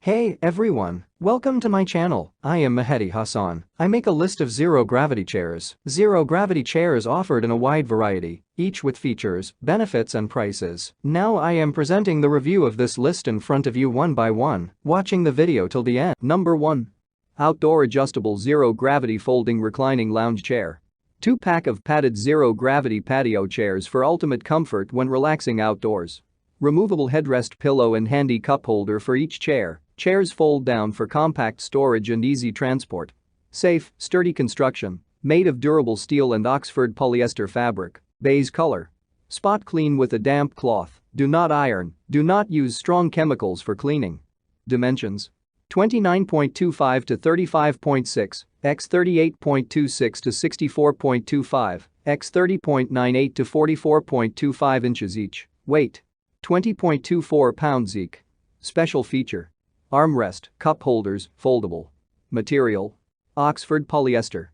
Hey everyone, welcome to my channel. I am Mehdi Hassan. I make a list of zero-gravity chairs. Zero-gravity chairs offered in a wide variety, each with features, benefits and prices. Now I am presenting the review of this list in front of you one by one, watching the video till the end. Number 1. Outdoor Adjustable Zero-Gravity Folding Reclining Lounge Chair. 2-pack of padded zero-gravity patio chairs for ultimate comfort when relaxing outdoors. Removable headrest pillow and handy cup holder for each chair. Chairs fold down for compact storage and easy transport. Safe, sturdy construction, made of durable steel and Oxford polyester fabric, beige color. Spot clean with a damp cloth, do not iron, do not use strong chemicals for cleaning. Dimensions: 29.25 to 35.6, x 38.26 to 64.25, x 30.98 to 44.25 inches each. Weight: 20.24 pounds each. Special feature: armrest, cup holders, foldable. Material: Oxford polyester.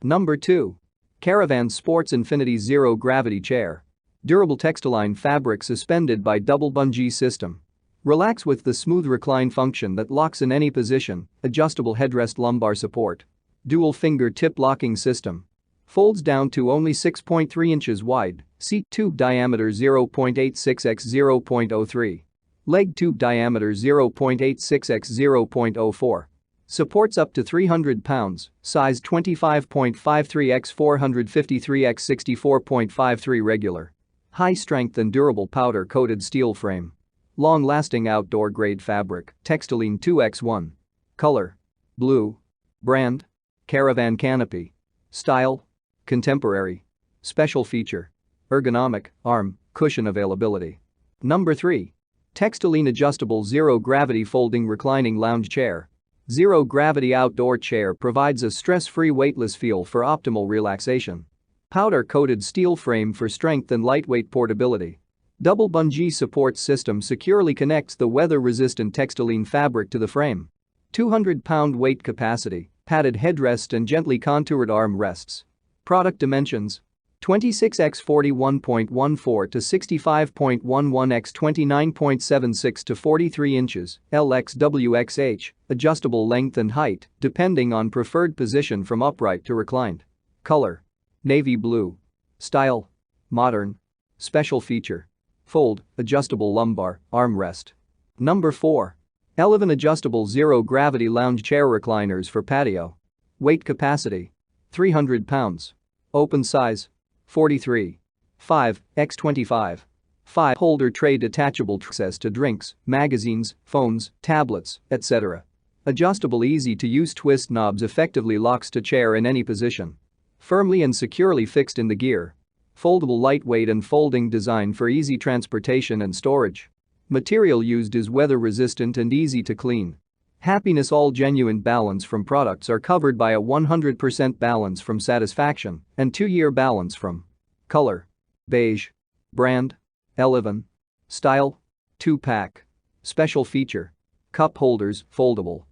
Number 2. Caravan Sports Infinity Zero Gravity Chair. Durable Textilene fabric suspended by double bungee system. Relax with the smooth recline function that locks in any position, adjustable headrest lumbar support. Dual fingertip locking system. Folds down to only 6.3 inches wide, seat tube diameter 0.86 x 0.03. Leg tube diameter 0.86 x 0.04. Supports up to 300 pounds, size 25.53 x 453 x 64.53 regular. High strength and durable powder-coated steel frame. Long-lasting outdoor-grade fabric, Textilene 2x1. Color: blue. Brand: Caravan. Canopy: style: contemporary. Special feature: ergonomic, arm, cushion availability. Number 3. Textilene Adjustable Zero-Gravity Folding Reclining Lounge Chair. Zero-gravity outdoor chair provides a stress-free weightless feel for optimal relaxation. Powder-coated steel frame for strength and lightweight portability. Double bungee support system securely connects the weather-resistant Textilene fabric to the frame. 200-pound weight capacity, padded headrest and gently contoured arm rests. Product dimensions: 26 x 41.14 to 65.11 x 29.76 to 43 inches, LXWXH, adjustable length and height depending on preferred position from upright to reclined. Color: navy blue. Style: modern. Special feature: fold, adjustable lumbar, armrest. Number 4. Elevon Adjustable Zero-Gravity Lounge Chair Recliners for Patio. Weight capacity: 300 pounds. Open size: 43.5 x 25.5. Holder tray detachable, access to drinks, magazines, phones, tablets, etc. Adjustable, easy to use, twist knobs effectively locks to chair in any position. Firmly and securely fixed in the gear. Foldable, lightweight and folding design for easy transportation and storage. Material used is weather resistant and easy to clean. Happiness: all genuine balance from products are covered by a 100% balance from satisfaction and 2-year balance from. Color: beige. Brand: Elevon. Style: 2-pack. Special feature: cup holders, foldable.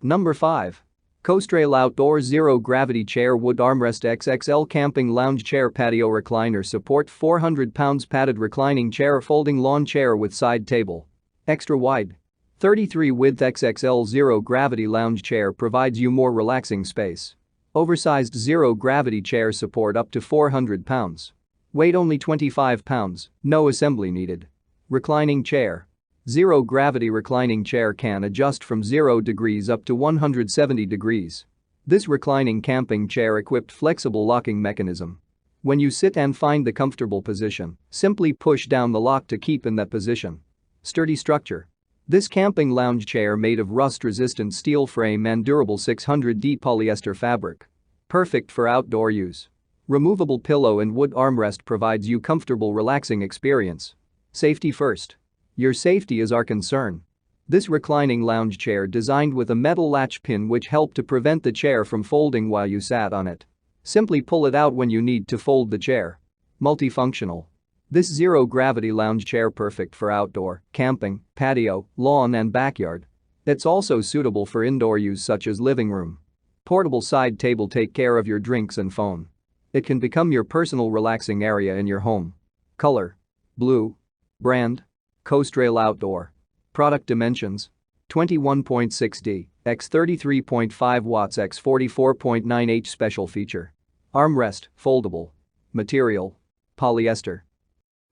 Number 5. Coastrail Outdoor Zero-Gravity Chair Wood Armrest XXL Camping Lounge Chair Patio Recliner Support 400 pounds Padded reclining chair folding lawn chair with side table. Extra wide 33 width XXL zero-gravity lounge chair provides you more relaxing space. Oversized zero-gravity chair support up to 400 pounds. Weight only 25 pounds, no assembly needed. Reclining chair. Zero-gravity reclining chair can adjust from 0 degrees up to 170 degrees. This reclining camping chair equipped flexible locking mechanism. When you sit and find the comfortable position, simply push down the lock to keep in that position. Sturdy structure. This camping lounge chair made of rust-resistant steel frame and durable 600D polyester fabric. Perfect for outdoor use. Removable pillow and wood armrest provides you comfortable, relaxing experience. Safety first. Your safety is our concern. This reclining lounge chair designed with a metal latch pin which helped to prevent the chair from folding while you sat on it. Simply pull it out when you need to fold the chair. Multifunctional. This zero-gravity lounge chair perfect for outdoor, camping, patio, lawn and backyard. It's also suitable for indoor use such as living room. Portable side table, take care of your drinks and phone. It can become your personal relaxing area in your home. Color: blue. Brand: Coastrail Outdoor. Product dimensions: 21.6D, x 33.5 watts x 44.9H special feature. Armrest, foldable. Material: polyester.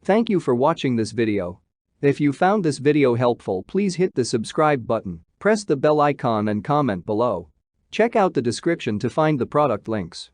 Thank you for watching this video. If you found this video helpful, please hit the subscribe button, press the bell icon and comment below. Check out the description to find the product links.